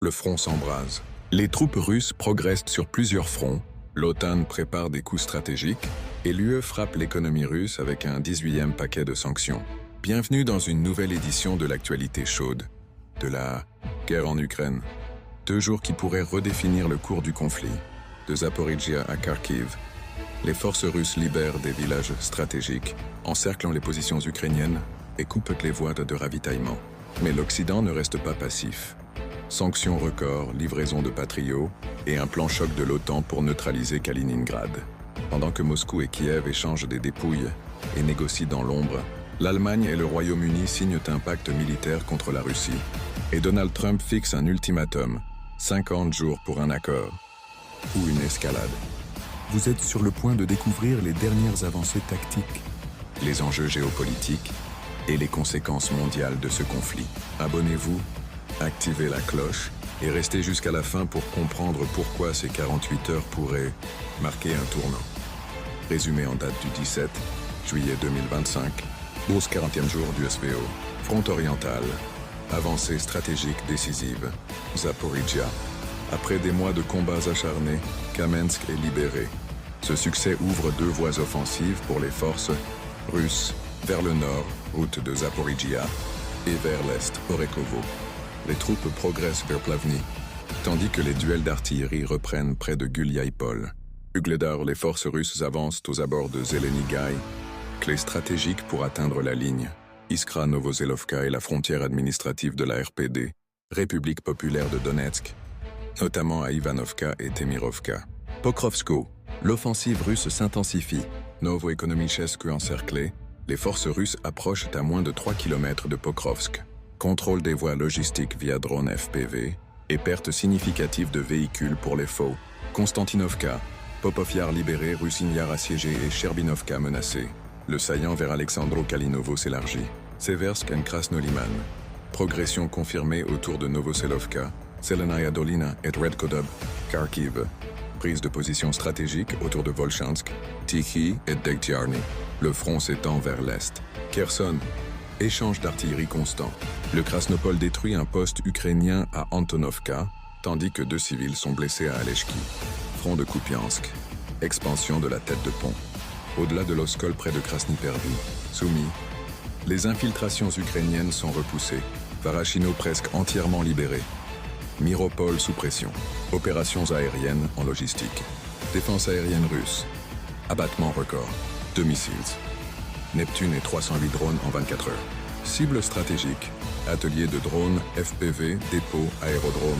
Le front s'embrase. Les troupes russes progressent sur plusieurs fronts, l'OTAN prépare des coups stratégiques et l'UE frappe l'économie russe avec un 18e paquet de sanctions. Bienvenue dans une nouvelle édition de l'actualité chaude, de la guerre en Ukraine. 2 jours qui pourraient redéfinir le cours du conflit. De Zaporizhia à Kharkiv, les forces russes libèrent des villages stratégiques, encerclant les positions ukrainiennes et coupent les voies de ravitaillement. Mais l'Occident ne reste pas passif. Sanctions records, livraison de Patriot et un plan choc de l'OTAN pour neutraliser Kaliningrad. Pendant que Moscou et Kiev échangent des dépouilles et négocient dans l'ombre, l'Allemagne et le Royaume-Uni signent un pacte militaire contre la Russie. Et Donald Trump fixe un ultimatum, 50 jours pour un accord ou une escalade. Vous êtes sur le point de découvrir les dernières avancées tactiques, les enjeux géopolitiques et les conséquences mondiales de ce conflit. Abonnez-vous, activez la cloche et restez jusqu'à la fin pour comprendre pourquoi ces 48 heures pourraient marquer un tournant. Résumé en date du 17 juillet 2025, 40e jour du SVO, front oriental, avancée stratégique décisive, Zaporizhia. Après des mois de combats acharnés, Kamensk est libéré. Ce succès ouvre 2 voies offensives pour les forces russes, vers le nord, route de Zaporizhia, et vers l'est, Orekhovo. Les troupes progressent vers Plavny, tandis que les duels d'artillerie reprennent près de Guliaïpol. Ugledar, les forces russes avancent aux abords de Zelenigay, clé stratégique pour atteindre la ligne. Iskra-Novoselovka est la frontière administrative de la RPD, République populaire de Donetsk, notamment à Ivanovka et Temirovka. Pokrovsko, l'offensive russe s'intensifie. Novoekonomichesku encerclé, les forces russes approchent à moins de 3 km de Pokrovsk. Contrôle des voies logistiques via drone FPV et perte significative de véhicules pour les faux. Konstantinovka, Popovyar libéré, Russin-Yar assiégé et Cherbinovka menacé. Le saillant vers Alexandro-Kalinovo s'élargit. Seversk et Krasnoliman. Progression confirmée autour de Novoselovka, Zelenaya Dolina et Redkodub. Kharkiv. Prise de position stratégique autour de Volchansk, Tikhi et Degtyarny. Le front s'étend vers l'est. Kherson. Échange d'artillerie constant. Le Krasnopol détruit un poste ukrainien à Antonovka, tandis que 2 civils sont blessés à Alechki. Front de Kupiansk. Expansion de la tête de pont. Au-delà de l'Oskol près de Krasny-Pervi. Soumis. Les infiltrations ukrainiennes sont repoussées. Varachino presque entièrement libéré. Miropol sous pression. Opérations aériennes en logistique. Défense aérienne russe. Abattement record. 2 missiles. Neptune et 308 drones en 24 heures. Cible stratégique. Atelier de drones, FPV, dépôt, aérodrome.